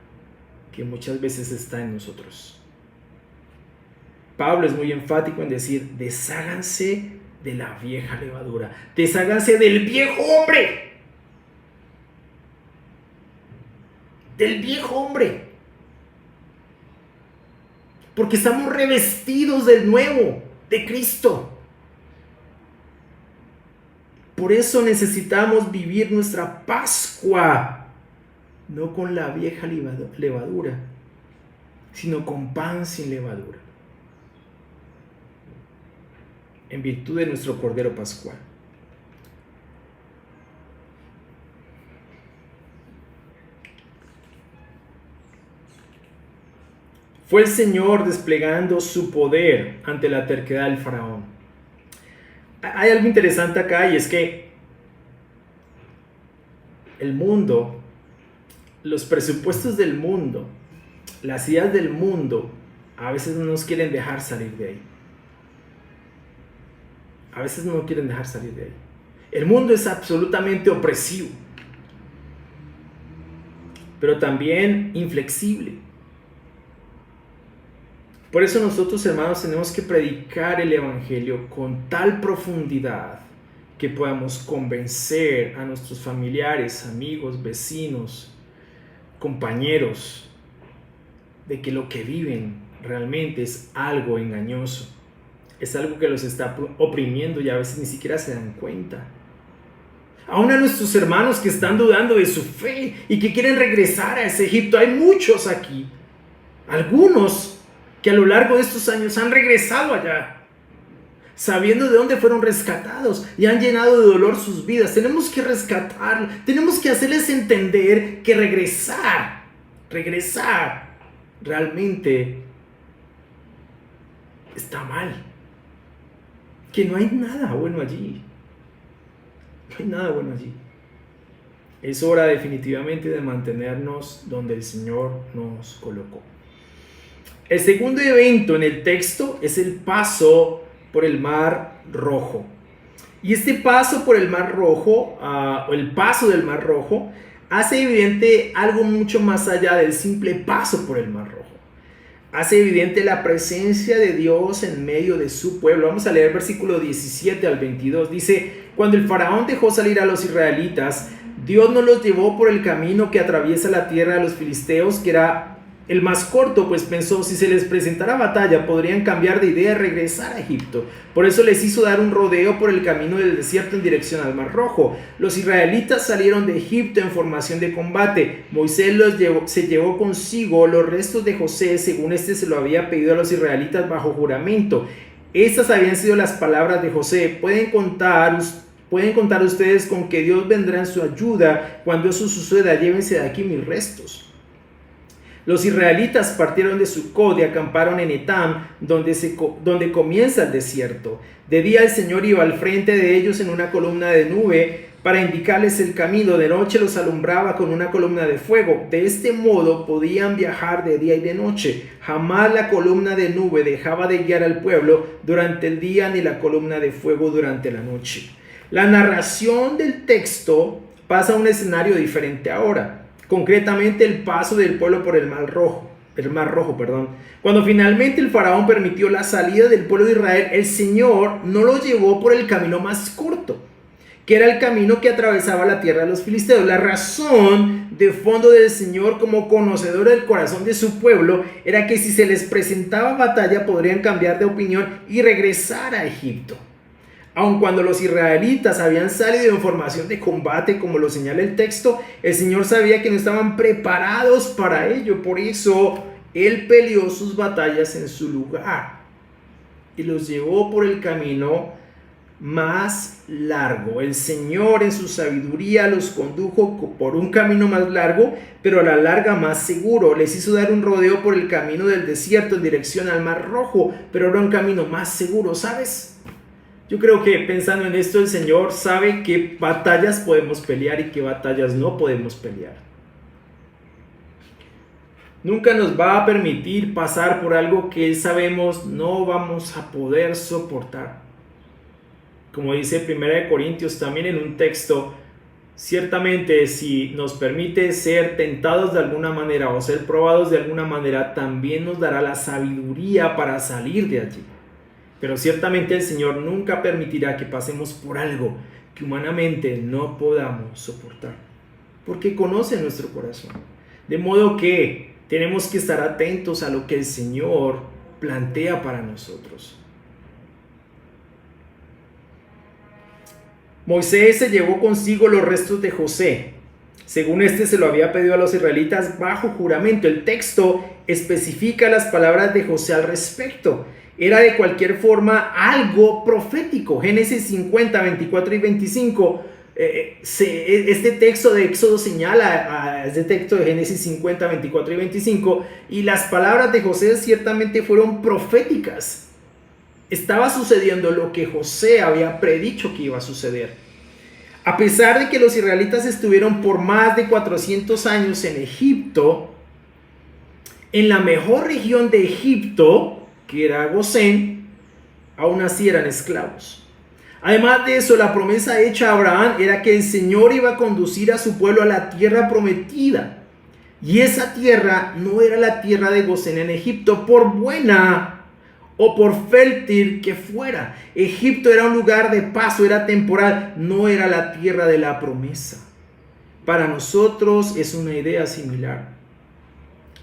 que muchas veces está en nosotros. Pablo es muy enfático en decir: desháganse de la vieja levadura, desháganse del viejo hombre, porque estamos revestidos del nuevo, de Cristo. Por eso necesitamos vivir nuestra Pascua no con la vieja levadura, sino con pan sin levadura, en virtud de nuestro Cordero Pascual. Fue el Señor desplegando su poder ante la terquedad del faraón. Hay algo interesante acá, y es que el mundo, los presupuestos del mundo, las ideas del mundo, a veces no nos quieren dejar salir de ahí. A veces no quieren dejar salir de ahí. El mundo es absolutamente opresivo, pero también inflexible. Por eso nosotros, hermanos, tenemos que predicar el Evangelio con tal profundidad que podamos convencer a nuestros familiares, amigos, vecinos, compañeros, de que lo que viven realmente es algo engañoso. Es algo que los está oprimiendo y a veces ni siquiera se dan cuenta. Aún a nuestros hermanos que están dudando de su fe y que quieren regresar a ese Egipto, hay muchos aquí. Algunos que a lo largo de estos años han regresado allá, sabiendo de dónde fueron rescatados, y han llenado de dolor sus vidas. Tenemos que rescatarlos, tenemos que hacerles entender que regresar realmente está mal, que no hay nada bueno allí. No hay nada bueno allí. Es hora definitivamente de mantenernos donde el Señor nos colocó. El segundo evento en el texto es el paso por el Mar Rojo. Y este paso por el Mar Rojo, o el paso del Mar Rojo, hace evidente algo mucho más allá del simple paso por el Mar Rojo. Hace evidente la presencia de Dios en medio de su pueblo. Vamos a leer versículo 17 al 22. Dice: cuando el faraón dejó salir a los israelitas, Dios no los llevó por el camino que atraviesa la tierra de los filisteos, que era el más corto, pues pensó, si se les presentara batalla, podrían cambiar de idea y regresar a Egipto. Por eso les hizo dar un rodeo por el camino del desierto en dirección al Mar Rojo. Los israelitas salieron de Egipto en formación de combate. Moisés se llevó consigo los restos de José, según este se lo había pedido a los israelitas bajo juramento. Estas habían sido las palabras de José. Pueden contar ustedes con que Dios vendrá en su ayuda cuando eso suceda. Llévense de aquí mis restos. Los israelitas partieron de Sucot y acamparon en Etam, donde comienza el desierto. De día el Señor iba al frente de ellos en una columna de nube para indicarles el camino. De noche los alumbraba con una columna de fuego. De este modo podían viajar de día y de noche. Jamás la columna de nube dejaba de guiar al pueblo durante el día, ni la columna de fuego durante la noche. La narración del texto pasa a un escenario diferente ahora. Concretamente el paso del pueblo por el Mar Rojo. Cuando finalmente el faraón permitió la salida del pueblo de Israel, el Señor no lo llevó por el camino más corto, que era el camino que atravesaba la tierra de los filisteos. La razón de fondo del Señor, como conocedor del corazón de su pueblo, era que si se les presentaba batalla podrían cambiar de opinión y regresar a Egipto. Aun cuando los israelitas habían salido en formación de combate, como lo señala el texto, el Señor sabía que no estaban preparados para ello. Por eso Él peleó sus batallas en su lugar y los llevó por el camino más largo. El Señor en su sabiduría los condujo por un camino más largo, pero a la larga más seguro. Les hizo dar un rodeo por el camino del desierto en dirección al Mar Rojo, pero era un camino más seguro, ¿sabes? Yo creo que pensando en esto, el Señor sabe qué batallas podemos pelear y qué batallas no podemos pelear. Nunca nos va a permitir pasar por algo que sabemos no vamos a poder soportar. Como dice 1 Corintios también en un texto, ciertamente si nos permite ser tentados de alguna manera o ser probados de alguna manera, también nos dará la sabiduría para salir de allí. Pero ciertamente el Señor nunca permitirá que pasemos por algo que humanamente no podamos soportar, porque conoce nuestro corazón. De modo que tenemos que estar atentos a lo que el Señor plantea para nosotros. Moisés se llevó consigo los restos de José, según este se lo había pedido a los israelitas bajo juramento. El texto especifica las palabras de José al respecto. Era de cualquier forma algo profético. Génesis 50, 24 y 25. Este texto de Éxodo señala a este texto de Génesis 50, 24 y 25. Y las palabras de José ciertamente fueron proféticas. Estaba sucediendo lo que José había predicho que iba a suceder. A pesar de que los israelitas estuvieron por más de 400 años en Egipto, en la mejor región de Egipto, que era Gosén, aún así eran esclavos. Además de eso, la promesa hecha a Abraham era que el Señor iba a conducir a su pueblo a la tierra prometida. Y esa tierra no era la tierra de Gosén en Egipto, por buena o por fértil que fuera. Egipto era un lugar de paso, era temporal, no era la tierra de la promesa. Para nosotros es una idea similar.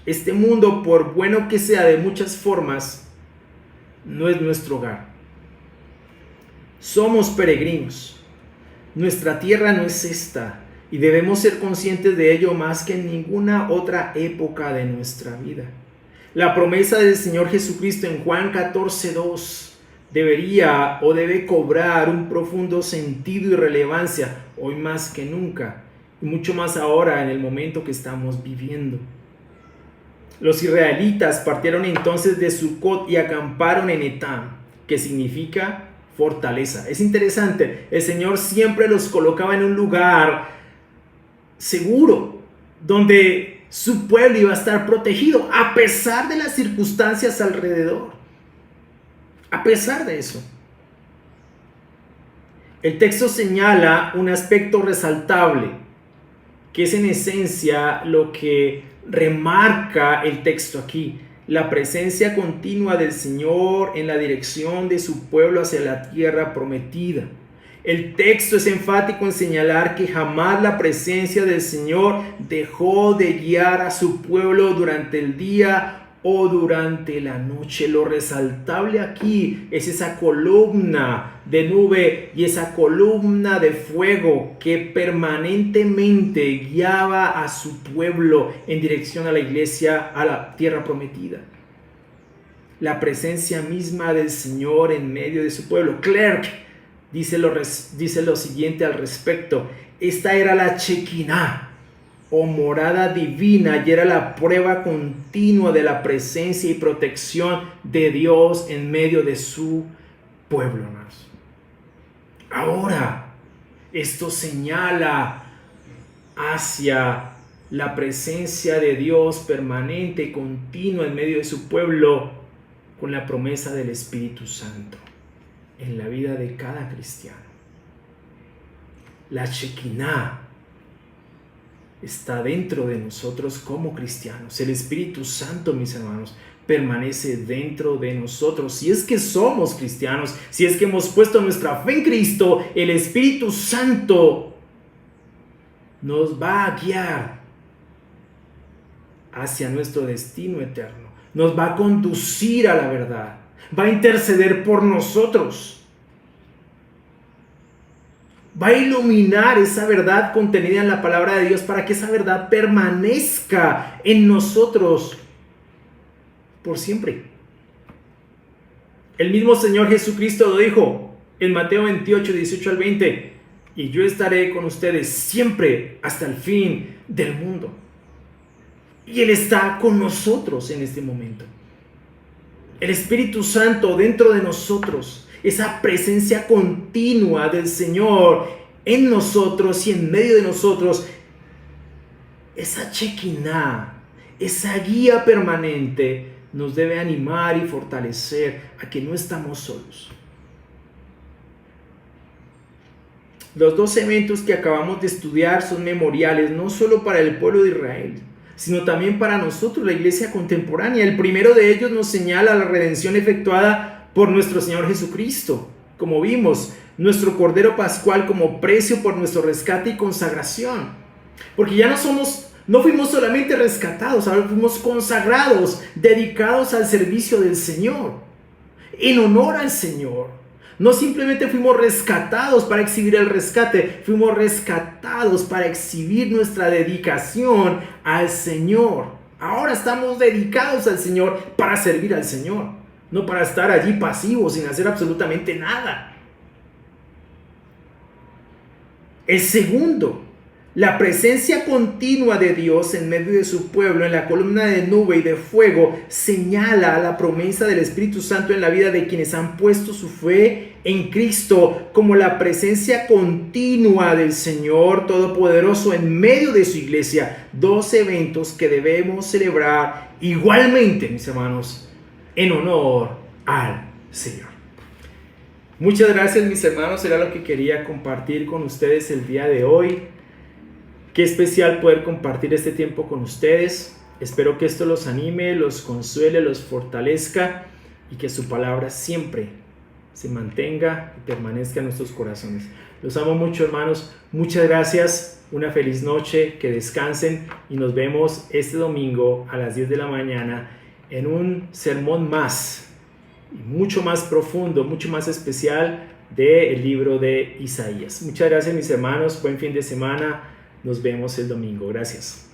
Este mundo, por bueno que sea de muchas formas, no es nuestro hogar. Somos peregrinos. Nuestra tierra no es esta y debemos ser conscientes de ello más que en ninguna otra época de nuestra vida. La promesa del Señor Jesucristo en Juan 14:2 debería o debe cobrar un profundo sentido y relevancia hoy más que nunca, y mucho más ahora en el momento que estamos viviendo. Los israelitas partieron entonces de Sucot y acamparon en Etam, que significa fortaleza. Es interesante, el Señor siempre los colocaba en un lugar seguro, donde su pueblo iba a estar protegido, a pesar de las circunstancias alrededor. A pesar de eso. El texto señala un aspecto resaltable, que es en esencia lo que remarca el texto aquí: la presencia continua del Señor en la dirección de su pueblo hacia la tierra prometida. El texto es enfático en señalar que jamás la presencia del Señor dejó de guiar a su pueblo durante el día o durante la noche. Lo resaltable aquí es esa columna de nube y esa columna de fuego que permanentemente guiaba a su pueblo en dirección a la iglesia, a la tierra prometida. La presencia misma del Señor en medio de su pueblo. Clerk dice lo siguiente al respecto: esta era la Shekinah, o morada divina, y era la prueba continua de la presencia y protección de Dios en medio de su pueblo. Ahora, esto señala hacia la presencia de Dios permanente y continua en medio de su pueblo, con la promesa del Espíritu Santo en la vida de cada cristiano. La Shekinah está dentro de nosotros como cristianos. El Espíritu Santo, mis hermanos, permanece dentro de nosotros. Si es que somos cristianos, si es que hemos puesto nuestra fe en Cristo, el Espíritu Santo nos va a guiar hacia nuestro destino eterno. Nos va a conducir a la verdad. Va a interceder por nosotros. Va a iluminar esa verdad contenida en la palabra de Dios para que esa verdad permanezca en nosotros por siempre. El mismo Señor Jesucristo lo dijo en Mateo 28, 18 al 20: y yo estaré con ustedes siempre hasta el fin del mundo. Y Él está con nosotros en este momento. El Espíritu Santo dentro de nosotros, esa presencia continua del Señor en nosotros y en medio de nosotros, esa Shekinah, esa guía permanente, nos debe animar y fortalecer a que no estamos solos. Los dos eventos que acabamos de estudiar son memoriales, no solo para el pueblo de Israel, sino también para nosotros, la iglesia contemporánea. El primero de ellos nos señala la redención efectuada por nuestro Señor Jesucristo, como vimos, nuestro Cordero Pascual como precio por nuestro rescate y consagración. Porque ya no fuimos solamente rescatados, ahora fuimos consagrados, dedicados al servicio del Señor, en honor al Señor. No simplemente fuimos rescatados para exhibir el rescate, fuimos rescatados para exhibir nuestra dedicación al Señor. Ahora estamos dedicados al Señor para servir al Señor, no para estar allí pasivos sin hacer absolutamente nada. El segundo, la presencia continua de Dios en medio de su pueblo, en la columna de nube y de fuego, señala la promesa del Espíritu Santo en la vida de quienes han puesto su fe en Cristo, como la presencia continua del Señor Todopoderoso en medio de su iglesia. Dos eventos que debemos celebrar igualmente, mis hermanos, en honor al Señor. Muchas gracias, mis hermanos. Era lo que quería compartir con ustedes el día de hoy. Qué especial poder compartir este tiempo con ustedes. Espero que esto los anime, los consuele, los fortalezca y que su palabra siempre se mantenga y permanezca en nuestros corazones. Los amo mucho, hermanos. Muchas gracias. Una feliz noche. Que descansen y nos vemos este domingo a las 10 de la mañana en un sermón más y mucho más profundo, mucho más especial del libro de Isaías. Muchas gracias, mis hermanos. Buen fin de semana. Nos vemos el domingo. Gracias.